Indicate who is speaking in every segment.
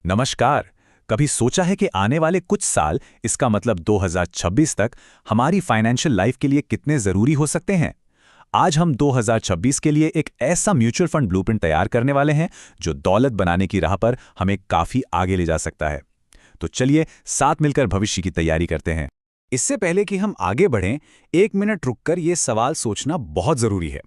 Speaker 1: नमस्कार। कभी सोचा है कि आने वाले कुछ साल, इसका मतलब 2026 तक, हमारी फाइनेंशियल लाइफ के लिए कितने जरूरी हो सकते हैं? आज हम 2026 के लिए एक ऐसा म्यूचुअल फंड ब्लूप्रिंट तैयार करने वाले हैं जो दौलत बनाने की राह पर हमें काफी आगे ले जा सकता है। तो चलिए साथ मिलकर भविष्य की तैयारी करते हैं। इससे पहले कि हम आगे बढ़ें, एक मिनट रुककर ये सवाल सोचना बहुत जरूरी है।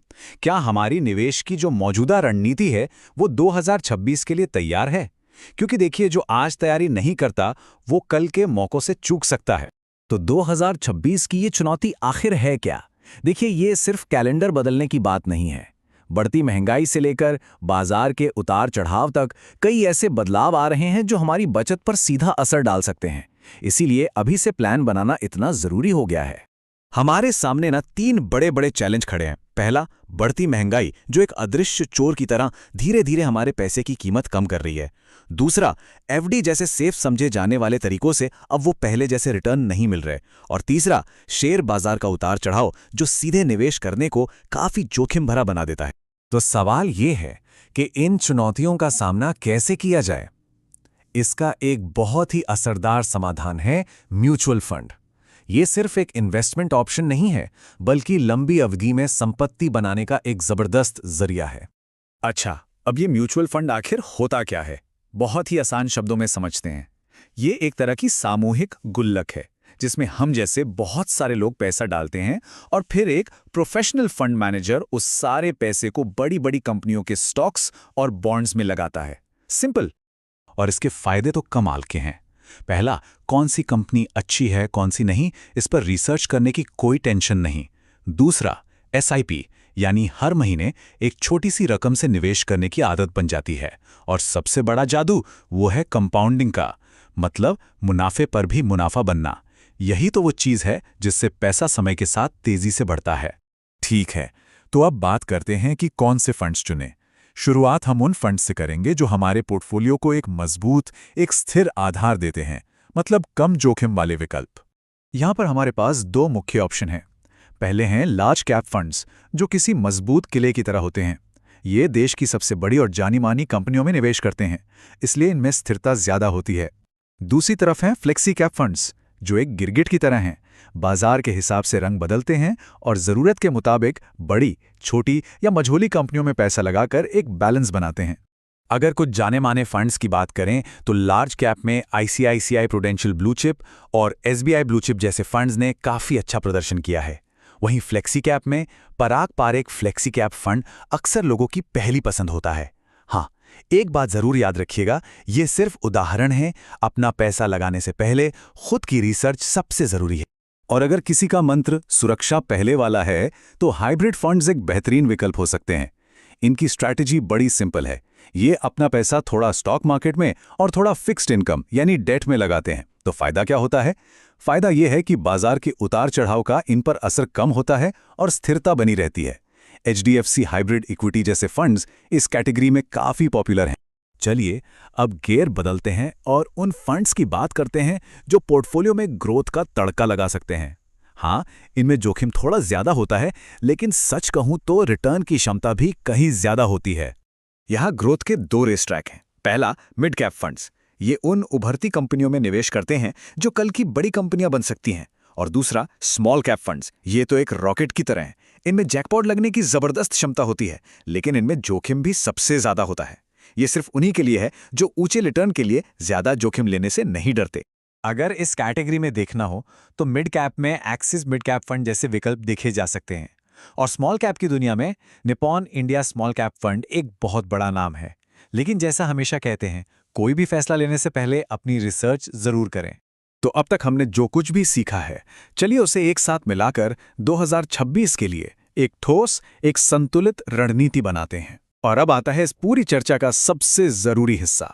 Speaker 1: क्या हमारी निवेश की जो मौजूदा रणनीति है वो 2026 के लिए तैयार है? क्योंकि देखिए, जो आज तैयारी नहीं करता वो कल के मौकों से चूक सकता है।
Speaker 2: तो 2026 की ये चुनौती आखिर है क्या? देखिए, ये सिर्फ कैलेंडर बदलने की बात नहीं है। बढ़ती महंगाई से लेकर बाजार के उतार चढ़ाव तक कई ऐसे बदलाव आ रहे हैं जो हमारी बचत पर सीधा असर डाल सकते हैं। इसीलिए अभी से प्लान बनाना इतना जरूरी हो गया है।
Speaker 1: हमारे सामने ना 3 बड़े बड़े चैलेंज खड़े हैं। पहला, बढ़ती महंगाई जो एक अदृश्य चोर की तरह धीरे धीरे हमारे पैसे की कीमत कम कर रही है। दूसरा, एफडी जैसे सेफ समझे जाने वाले तरीकों से अब वो पहले जैसे रिटर्न नहीं मिल रहे। और तीसरा, शेयर बाजार का उतार चढ़ाव जो सीधे निवेश करने को काफी जोखिम भरा बना देता है।
Speaker 2: तो सवाल ये है कि इन चुनौतियों का सामना कैसे किया जाए। इसका एक बहुत ही असरदार समाधान है म्यूचुअल फंड। ये सिर्फ एक इन्वेस्टमेंट ऑप्शन नहीं है, बल्कि लंबी अवधि में संपत्ति बनाने का एक जबरदस्त जरिया है।
Speaker 1: अच्छा, अब ये म्यूचुअल फंड आखिर होता क्या है? बहुत ही आसान शब्दों में समझते हैं। ये एक तरह की सामूहिक गुल्लक है जिसमें हम जैसे बहुत सारे लोग पैसा डालते हैं और फिर एक प्रोफेशनल फंड मैनेजर उस सारे पैसे को बड़ी बड़ी कंपनियों के स्टॉक्स और बॉन्ड्स में लगाता है। सिंपल। और इसके फायदे तो कमाल के हैं। पहला, कौन सी कंपनी अच्छी है कौन सी नहीं, इस पर रिसर्च करने की कोई टेंशन नहीं। दूसरा, एसआईपी यानी हर महीने एक छोटी सी रकम से निवेश करने की आदत बन जाती है। और सबसे बड़ा जादू वो है कंपाउंडिंग का, मतलब मुनाफे पर भी मुनाफा बनना। यही तो वो चीज है जिससे पैसा समय के साथ तेजी से बढ़ता है। ठीक है, तो अब बात करते हैं कि कौन से फंड्स चुनें। शुरुआत हम उन फंड्स से करेंगे जो हमारे पोर्टफोलियो को एक मजबूत, एक स्थिर आधार देते हैं, मतलब कम जोखिम वाले विकल्प। यहां पर हमारे पास 2 मुख्य ऑप्शन हैं। पहले हैं लार्ज कैप फंड्स, जो किसी मजबूत किले की तरह होते हैं। ये देश की सबसे बड़ी और जानी मानी कंपनियों में निवेश करते हैं, इसलिए इनमें स्थिरता ज्यादा होती है। दूसरी तरफ हैं फ्लेक्सी कैप फंड्स, जो एक गिरगिट की तरह हैं, बाजार के हिसाब से रंग बदलते हैं और जरूरत के मुताबिक बड़ी, छोटी या मझोली कंपनियों में पैसा लगाकर एक बैलेंस बनाते हैं। अगर कुछ जाने माने फंड्स की बात करें तो लार्ज कैप में आईसीआईसीआई प्रूडेंशियल ब्लू चिप और एसबीआई ब्लू चिप जैसे फंड्स ने काफी अच्छा प्रदर्शन किया है। वहीं फ्लेक्सी कैप में पराग पारेख फ्लेक्सी कैप फंड अक्सर लोगों की पहली पसंद होता है। हाँ, एक बात जरूर याद रखिएगा, ये सिर्फ उदाहरण है। अपना पैसा लगाने से पहले खुद की रिसर्च सबसे जरूरी है। और अगर किसी का मंत्र सुरक्षा पहले वाला है तो हाइब्रिड फंड्स एक बेहतरीन विकल्प हो सकते हैं। इनकी स्ट्रैटेजी बड़ी सिंपल है। ये अपना पैसा थोड़ा स्टॉक मार्केट में और थोड़ा फिक्स्ड इनकम यानी डेट में लगाते हैं। तो फायदा क्या होता है? फायदा यह है कि बाजार के उतार चढ़ाव का इन पर असर कम होता है और स्थिरता बनी रहती है। एचडीएफसी हाइब्रिड इक्विटी जैसे फंड्स इस कैटेगरी में काफी पॉपुलर हैं। चलिए अब गियर बदलते हैं और उन फंड्स की बात करते हैं जो पोर्टफोलियो में ग्रोथ का तड़का लगा सकते हैं। हाँ, इनमें जोखिम थोड़ा ज्यादा होता है, लेकिन सच कहूं तो रिटर्न की क्षमता भी कहीं ज्यादा होती है। यहाँ ग्रोथ के 2 रेस ट्रैक हैं। पहला, मिड कैप फंड्स। ये उन उभरती कंपनियों में निवेश करते हैं जो कल की बड़ी कंपनियां बन सकती हैं। और दूसरा, स्मॉल कैप फंड्स। ये तो एक रॉकेट की तरह हैं। इनमें जैकपॉट लगने की जबरदस्त क्षमता होती है, लेकिन इनमें जोखिम भी सबसे ज्यादा होता है। ये सिर्फ उन्हीं के लिए है जो ऊंचे रिटर्न के लिए ज्यादा जोखिम लेने से नहीं डरते। अगर इस कैटेगरी में देखना हो तो मिड कैप में एक्सिस मिड कैप फंड जैसे विकल्प देखे जा सकते हैं। और स्मॉल कैप की दुनिया में Nippon India small cap fund एक बहुत बड़ा नाम है। लेकिन जैसा हमेशा कहते हैं, कोई भी फैसला लेने से पहले अपनी रिसर्च जरूर करें। तो अब तक हमने जो कुछ भी सीखा है, चलिए उसे एक साथ मिलाकर 2026 के लिए एक ठोस, एक संतुलित रणनीति बनाते हैं। और अब आता है इस पूरी चर्चा का सबसे जरूरी हिस्सा।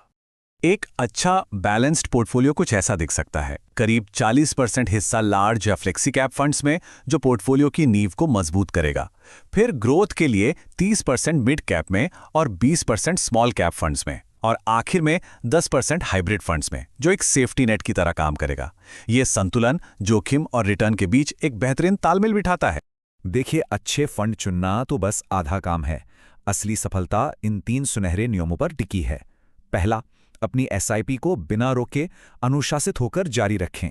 Speaker 1: एक अच्छा बैलेंस्ड पोर्टफोलियो कुछ ऐसा दिख सकता है। करीब 40% हिस्सा लार्ज या फ्लेक्सी कैप फंड्स में, जो पोर्टफोलियो की नींव को मजबूत करेगा। फिर ग्रोथ के लिए 30% मिड कैप में और 20% स्मॉल कैप फंड्स में। और आखिर में 10% हाइब्रिड फंड्स में, जो एक सेफ्टी नेट की तरह काम करेगा। ये संतुलन जोखिम और रिटर्न के बीच एक बेहतरीन तालमेल बिठाता है। देखिए, अच्छे फंड चुनना तो बस आधा काम है। असली सफलता इन 3 सुनहरे नियमों पर टिकी है। पहला, अपनी एसआईपी को बिना रोके अनुशासित होकर जारी रखें।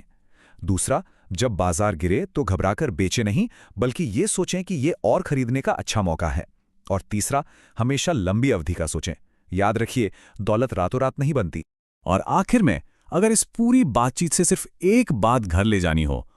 Speaker 1: दूसरा, जब बाजार गिरे तो घबराकर बेचे नहीं, बल्कि ये सोचें कि ये और खरीदने का अच्छा मौका है। और तीसरा, हमेशा लंबी अवधि का सोचें। याद रखिए, दौलत रातों रात नहीं बनती।
Speaker 2: और आखिर में, अगर इस पूरी बातचीत से सिर्फ एक बात घर ले जानी हो,